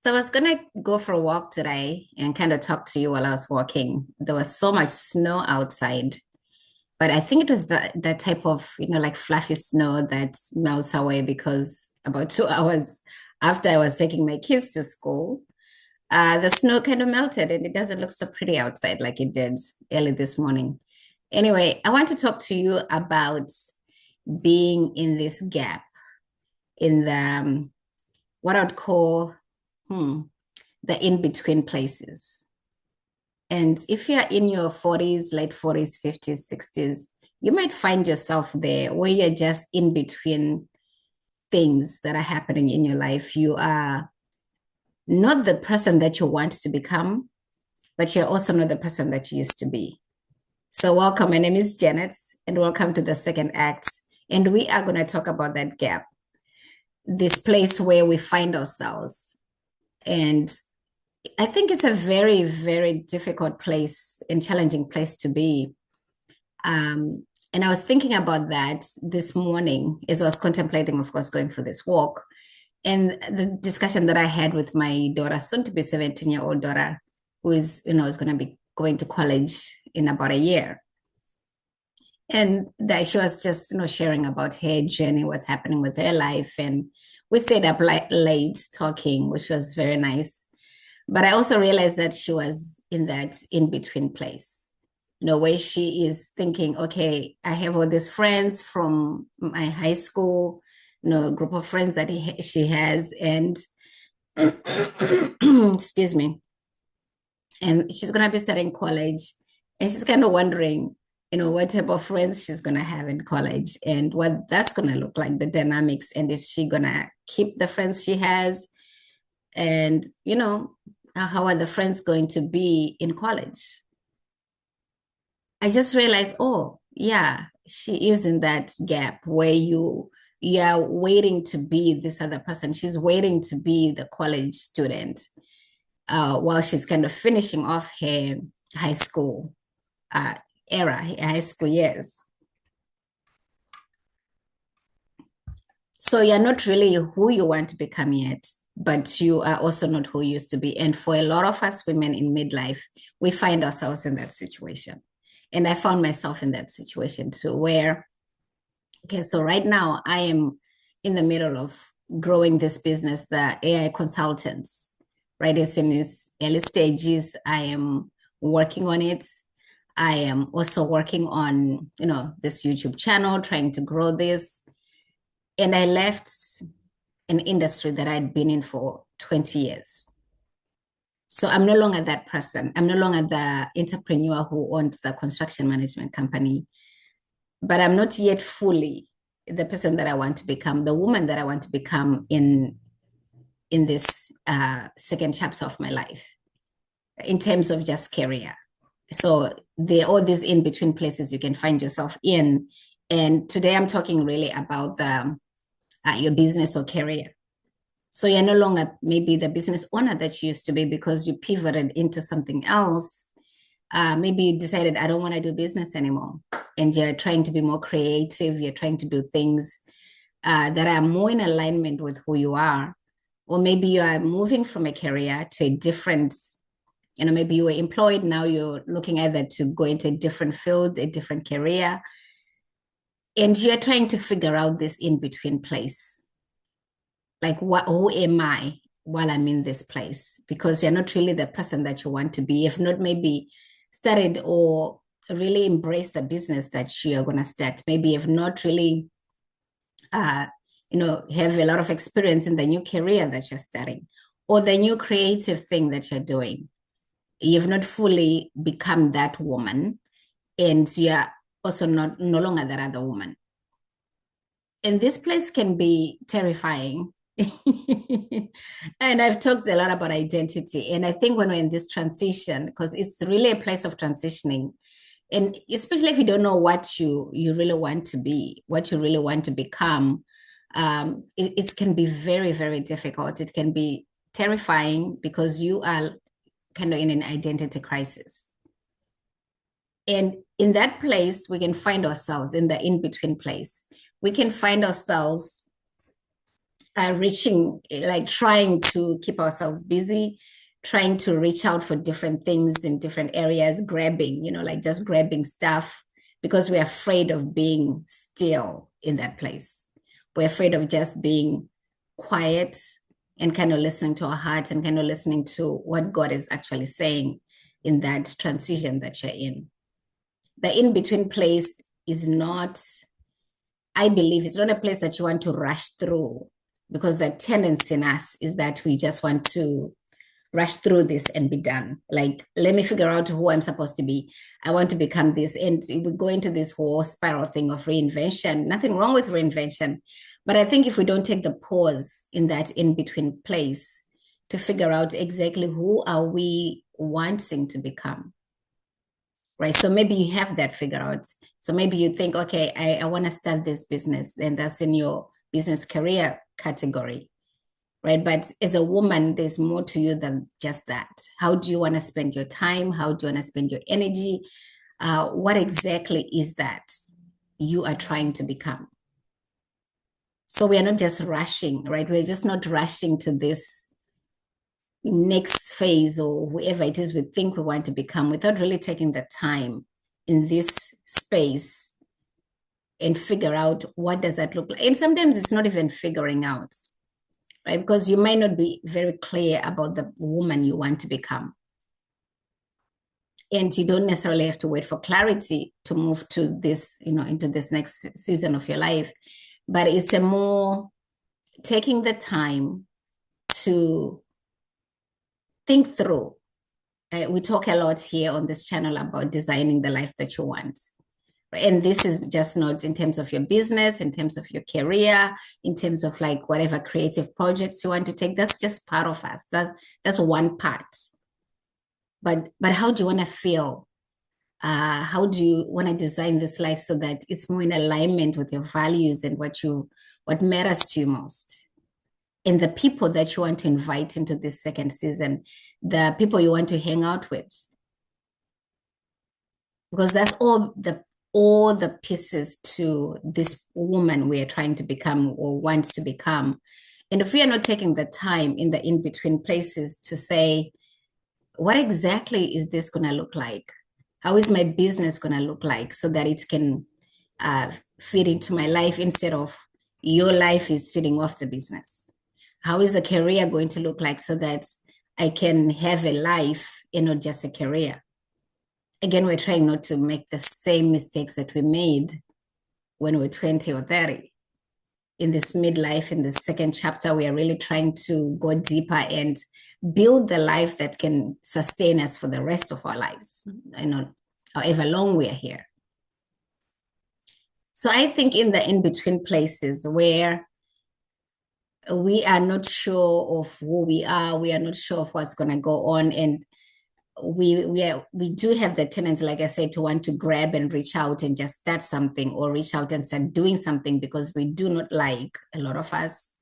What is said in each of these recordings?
So I was gonna go for a walk today and kind of talk to you while I was walking. There was so much snow outside, but I think it was that type of, like fluffy snow that melts away because about 2 hours after I was taking my kids to school, the snow kind of melted and it doesn't look so pretty outside like it did early this morning. Anyway, I want to talk to you about being in this gap in the what I'd call hmm, the in-between places. And if you're in your 40s, late 40s, 50s, 60s, you might find yourself there where you're just in between things that are happening in your life. You are not the person that you want to become, but you're also not the person that you used to be. So, welcome. My name is Janet, and welcome to the second act. And we are going to talk about that gap, this place where we find ourselves. And I think it's a very, very difficult place and challenging place to be. And I was thinking about that this morning as I was contemplating, of course, going for this walk. And the discussion that I had with my daughter, soon to be 17-year-old daughter, who is going to be going to college in about a year. And that she was just, sharing about her journey, what's happening with her life. And we stayed up late talking, which was very nice. But I also realized that she was in that in-between place, where she is thinking, okay, I have all these friends from my high school, a group of friends that she has, and excuse me, and she's going to be starting college, and she's kind of wondering, what type of friends she's going to have in college and what that's going to look like, the dynamics, and if she's going to keep the friends she has, and, how are the friends going to be in college? I just realized, oh, yeah, she is in that gap where you're waiting to be this other person. She's waiting to be the college student while she's kind of finishing off her high school era, her high school years. So you're not really who you want to become yet, but you are also not who you used to be. And for a lot of us women in midlife, we find ourselves in that situation. And I found myself in that situation too, where, okay, so right now I am in the middle of growing this business, the AI consultants, right? It's in its early stages. I am working on it. I am also working on, this YouTube channel, trying to grow this. And I left an industry that I'd been in for 20 years. So I'm no longer that person. I'm no longer the entrepreneur who owns the construction management company, but I'm not yet fully the person that I want to become, the woman that I want to become in this second chapter of my life in terms of just career. So there are all these in-between places you can find yourself in. And today I'm talking really about your business or career. So you're no longer maybe the business owner that you used to be because you pivoted into something else. Maybe you decided, I don't want to do business anymore. And you're trying to be more creative. You're trying to do things that are more in alignment with who you are. Or maybe you are moving from a career to a different, maybe you were employed. Now you're looking either to go into a different field, a different career. And you're trying to figure out this in-between place. Like, who am I while I'm in this place? Because you're not really the person that you want to be. If not, maybe started or really embrace the business that you're going to start. Maybe you've not really, have a lot of experience in the new career that you're starting or the new creative thing that you're doing. You've not fully become that woman, and you're also no longer that other woman. And this place can be terrifying. And I've talked a lot about identity. And I think when we're in this transition, because it's really a place of transitioning, and especially if you don't know what you really want to be, what you really want to become, it can be very, very difficult. It can be terrifying because you are kind of in an identity crisis. And in that place, we can find ourselves in the in-between place. We can find ourselves reaching, like trying to keep ourselves busy, trying to reach out for different things in different areas, grabbing, like just grabbing stuff because we're afraid of being still in that place. We're afraid of just being quiet and kind of listening to our heart and kind of listening to what God is actually saying in that transition that you're in. The in between place is not, I believe, it's not a place that you want to rush through, because the tendency in us is that we just want to rush through this and be done. Like, let me figure out who I'm supposed to be. I want to become this. And we go into this whole spiral thing of reinvention. Nothing wrong with reinvention. But I think if we don't take the pause in that in-between place to figure out exactly who are we wanting to become, right? So maybe you have that figured out. So maybe you think, okay, I want to start this business, and that's in your business career category, right? But as a woman, there's more to you than just that. How do you want to spend your time? How do you want to spend your energy? What exactly is that you are trying to become? So we are not just rushing, right? We're just not rushing to this next phase or whoever it is we think we want to become without really taking the time in this space and figure out what does that look like. And sometimes it's not even figuring out, right? Because you might not be very clear about the woman you want to become. And you don't necessarily have to wait for clarity to move to this, into this next season of your life. But it's a more taking the time to think through. We talk a lot here on this channel about designing the life that you want. And this is just not in terms of your business, in terms of your career, in terms of like whatever creative projects you want to take. That's just part of us. That's one part. But how do you want to feel? How do you want to design this life so that it's more in alignment with your values and what matters to you most? And the people that you want to invite into this second season, the people you want to hang out with. Because that's all the pieces to this woman we are trying to become or wants to become. And if we are not taking the time in the in-between places to say, what exactly is this going to look like? How is my business going to look like so that it can fit into my life instead of your life is feeding off the business? How is the career going to look like so that I can have a life and not just a career? Again, we're trying not to make the same mistakes that we made when we're 20 or 30. In this midlife, in the second chapter, we are really trying to go deeper and build the life that can sustain us for the rest of our lives, however long we are here. So I think in the in-between places where we are not sure of who we are not sure of what's going to go on, and we do have the tendency, like I said, to want to grab and reach out and just start something or reach out and start doing something, because we do not like, a lot of us,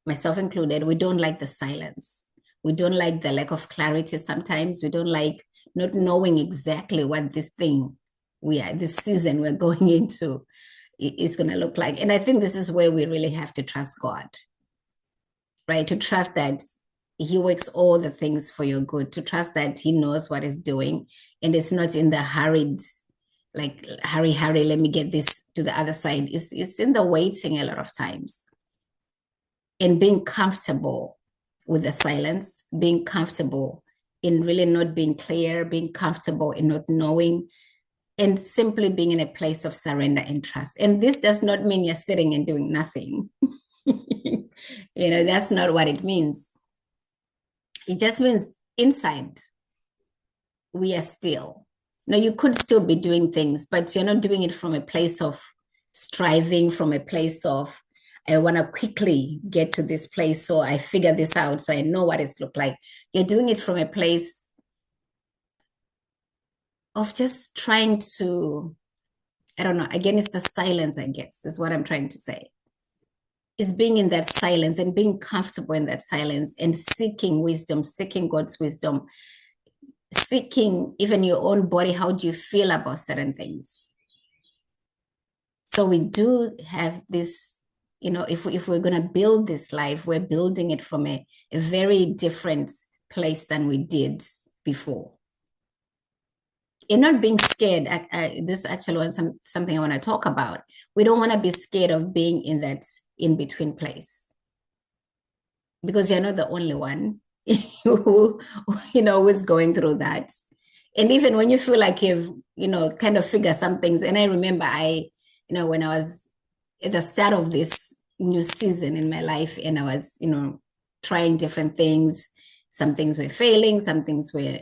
myself included, we don't like the silence. We don't like the lack of clarity sometimes. We don't like not knowing exactly what this season we're going into is going to look like. And I think this is where we really have to trust God, right? To trust that He works all the things for your good, to trust that He knows what He's doing, and it's not in the hurried, like, hurry, let me get this to the other side. It's in the waiting a lot of times. And being comfortable with the silence, being comfortable in really not being clear, being comfortable in not knowing, and simply being in a place of surrender and trust. And this does not mean you're sitting and doing nothing. That's not what it means. It just means inside, we are still. Now, you could still be doing things, but you're not doing it from a place of striving, from a place of, I want to quickly get to this place so I figure this out so I know what it's look like. You're doing it from a place of just trying to, I don't know, again, it's the silence, I guess, is what I'm trying to say. Is being in that silence and being comfortable in that silence and seeking wisdom, seeking God's wisdom, seeking even your own body. How do you feel about certain things? So we do have this if we're going to build this life, we're building it from a very different place than we did before. And not being scared. This actually was something I want to talk about. We don't want to be scared of being in that in-between place, because you're not the only one who, is going through that. And even when you feel like you've, kind of figure some things. And I remember when I was at the start of this new season in my life, and I was, trying different things. Some things were failing, some things were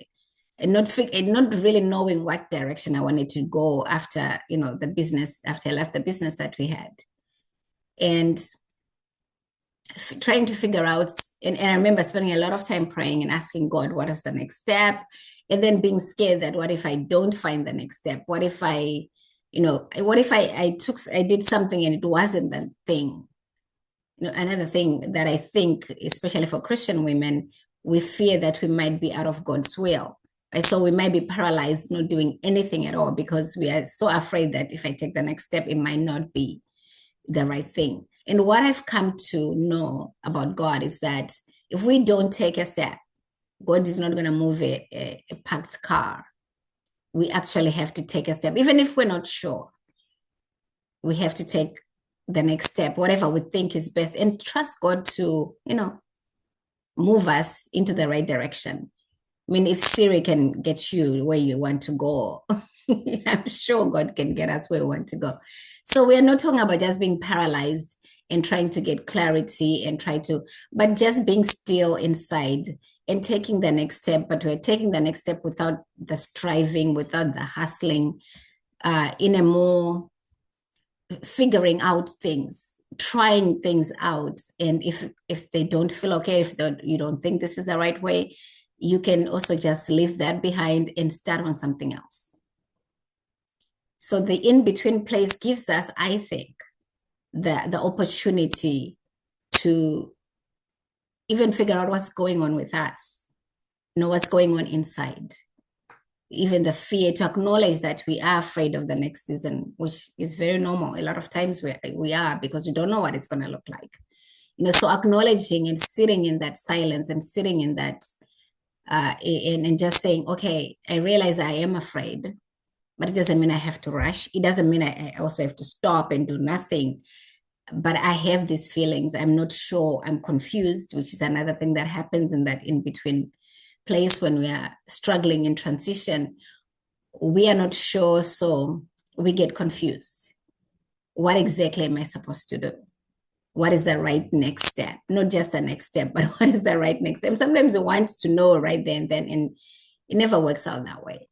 not really knowing what direction I wanted to go after, the business, after I left the business that we had. And trying to figure out, and I remember spending a lot of time praying and asking God, what is the next step? And then being scared that what if I don't find the next step? What if I did something and it wasn't that thing? Another thing that I think, especially for Christian women, we fear that we might be out of God's will. Right? So we might be paralyzed, not doing anything at all, because we are so afraid that if I take the next step, it might not be the right thing. And what I've come to know about God is that if we don't take a step, God is not going to move a parked car. We actually have to take a step. Even if we're not sure, we have to take the next step, whatever we think is best, and trust God to, move us into the right direction. I mean, if Siri can get you where you want to go, I'm sure God can get us where we want to go. So we are not talking about just being paralyzed and trying to get clarity but just being still inside and taking the next step. But we're taking the next step without the striving, without the hustling, in a more figuring out things, trying things out. And if they don't feel okay, if you don't think this is the right way, you can also just leave that behind and start on something else. So the in-between place gives us, I think, the opportunity to even figure out what's going on with us, what's going on inside. Even the fear, to acknowledge that we are afraid of the next season, which is very normal. A lot of times we are, because we don't know what it's going to look like. So acknowledging and sitting in that silence and sitting in that and just saying, okay, I realize I am afraid, but it doesn't mean I have to rush. It doesn't mean I also have to stop and do nothing. But I have these feelings. I'm not sure. I'm confused, which is another thing that happens in that in-between place when we are struggling in transition. We are not sure, so we get confused. What exactly am I supposed to do? What is the right next step? Not just the next step, but what is the right next step? Sometimes we want to know right then and then, and it never works out that way.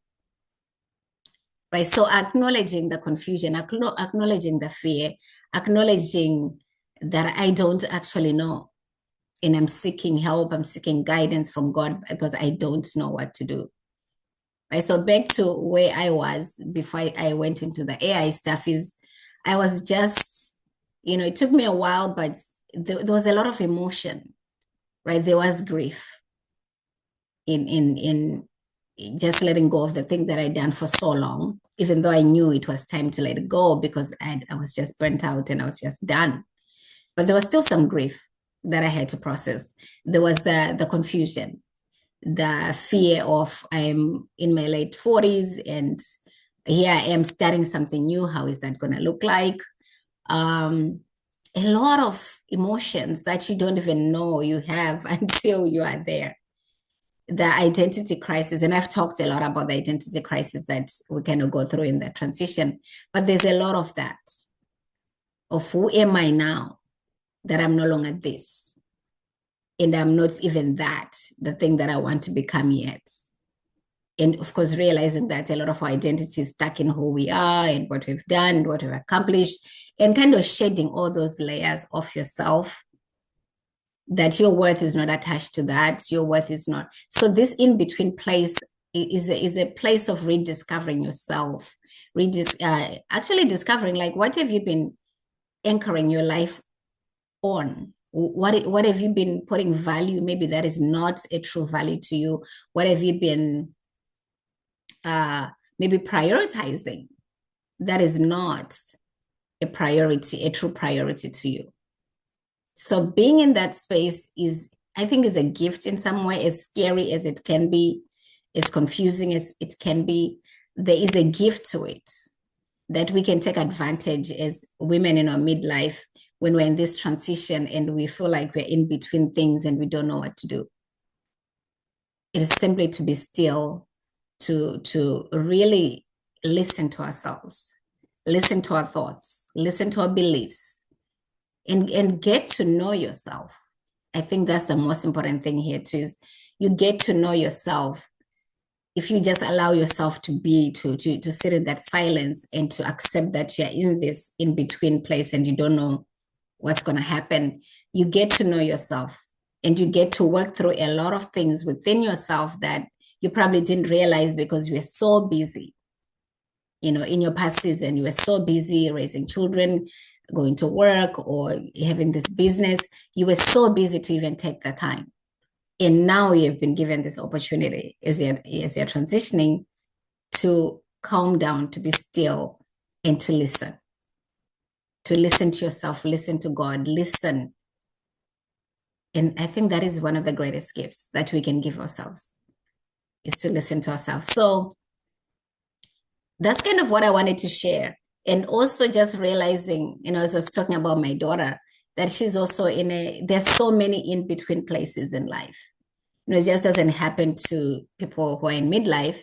Right? So acknowledging the confusion, acknowledging the fear, acknowledging that I don't actually know, and I'm seeking help, I'm seeking guidance from God because I don't know what to do. Right? So back to where I was before I went into the AI stuff, is I was just, it took me a while, but there was a lot of emotion, right? There was grief in just letting go of the things that I'd done for so long, even though I knew it was time to let it go because I was just burnt out and I was just done. But there was still some grief that I had to process. There was the confusion, the fear of I'm in my late 40s and here I am starting something new. How is that going to look like? A lot of emotions that you don't even know you have until you are there. The identity crisis, and I've talked a lot about the identity crisis that we kind of go through in the transition, but there's a lot of that, of who am I now, that I'm no longer this, and I'm not even that, the thing that I want to become yet. And of course, realizing that a lot of our identity is stuck in who we are and what we've done, what we've accomplished, and kind of shedding all those layers of yourself, that your worth is not attached to that. Your worth is not. So this in-between place is a place of rediscovering yourself, actually discovering, like, what have you been anchoring your life on? What have you been putting value? Maybe that is not a true value to you. What have you been maybe prioritizing that is not a priority, a true priority to you? So being in that space is, I think, is a gift in some way, as scary as it can be, as confusing as it can be. There is a gift to it that we can take advantage as women in our midlife when we're in this transition and we feel like we're in between things and we don't know what to do. It is simply to be still, to really listen to ourselves, listen to our thoughts, listen to our beliefs, and get to know yourself. I think that's the most important thing here too, is you get to know yourself. If you just allow yourself to be, to sit in that silence and to accept that you're in this in between place and you don't know what's going to happen, you get to know yourself and you get to work through a lot of things within yourself that you probably didn't realize because you were so busy. In your past season, you were so busy raising children, going to work, or having this business. You were so busy to even take the time. And now you've been given this opportunity as you're transitioning to calm down, to be still, and to listen to yourself, listen to God, listen. And I think that is one of the greatest gifts that we can give ourselves, is to listen to ourselves. So that's kind of what I wanted to share. And also just realizing, as I was talking about my daughter, that she's also there's so many in between places in life. It just doesn't happen to people who are in midlife.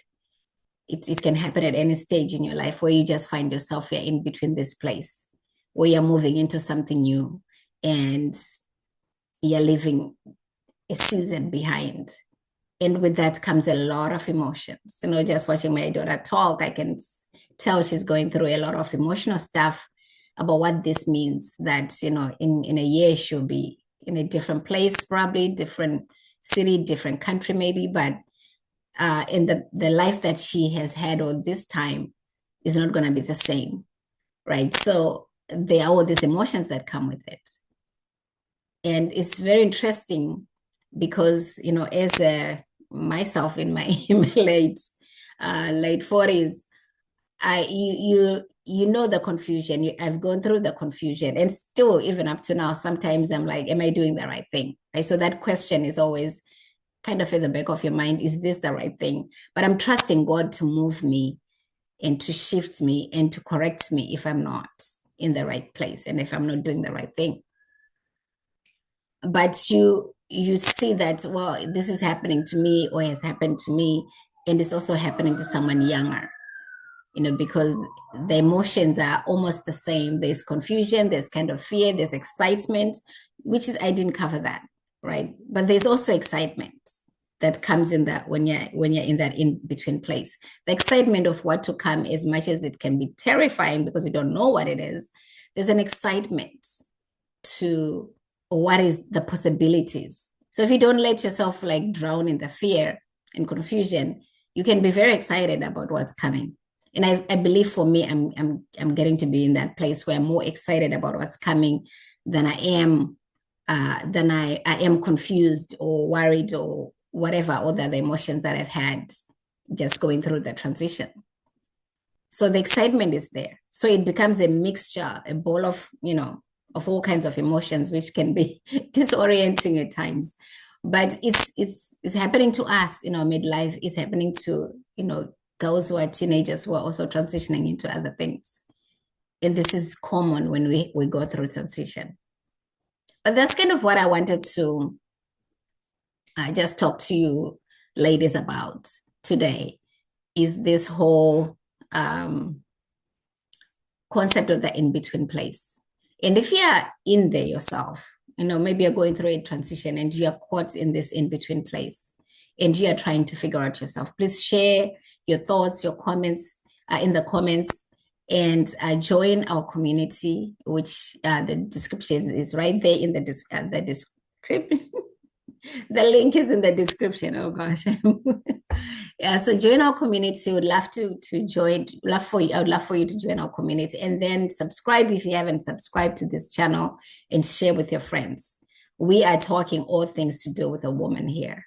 It can happen at any stage in your life where you just find yourself, you're in between this place, where you're moving into something new and you're leaving a season behind. And with that comes a lot of emotions. Just watching my daughter talk, I can tell she's going through a lot of emotional stuff about what this means, that, in a year she'll be in a different place, probably different city, different country maybe, but in the life that she has had all this time is not going to be the same, right? So there are all these emotions that come with it. And it's very interesting because, as myself in my late 40s, the confusion. I've gone through the confusion, and still, even up to now, sometimes I'm like, am I doing the right thing? Right? So that question is always kind of in the back of your mind. Is this the right thing? But I'm trusting God to move me and to shift me and to correct me if I'm not in the right place and if I'm not doing the right thing. But you see that, well, this is happening to me or has happened to me, and it's also happening to someone younger, because the emotions are almost the same. There's confusion, there's kind of fear, there's excitement, which is, I didn't cover that, right? But there's also excitement that comes in that when you're in that in between place. The excitement of what to come, as much as it can be terrifying because you don't know what it is, there's an excitement to what is the possibilities. So if you don't let yourself like drown in the fear and confusion, you can be very excited about what's coming. And I believe for me, I'm getting to be in that place where I'm more excited about what's coming than I am confused or worried or whatever other the emotions that I've had just going through the transition. So the excitement is there. So it becomes a mixture, a ball of, of all kinds of emotions, which can be disorienting at times. But it's happening to us, midlife. It's happening to, girls who are teenagers who are also transitioning into other things. And this is common when we go through transition. But that's kind of what I wanted to just talk to you ladies about today, is this whole concept of the in-between place. And if you're in there yourself, maybe you're going through a transition and you're caught in this in-between place and you're trying to figure out yourself, please share your thoughts, your comments in the comments, and join our community, which the description is right there in the description. The link is in the description. Oh gosh. Yeah, so join our community. Would love to join. I would love for you to join our community, and then subscribe if you haven't subscribed to this channel, and share with your friends. We are talking all things to do with a woman here,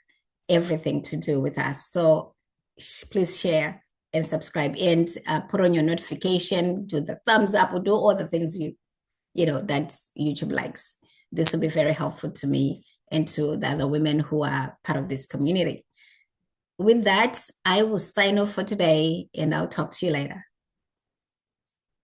everything to do with us. So please share and subscribe, and put on your notification, do the thumbs up, or do all the things that YouTube likes. this will be very helpful to me and to the other women who are part of this community. With that, I will sign off for today and I'll talk to you later.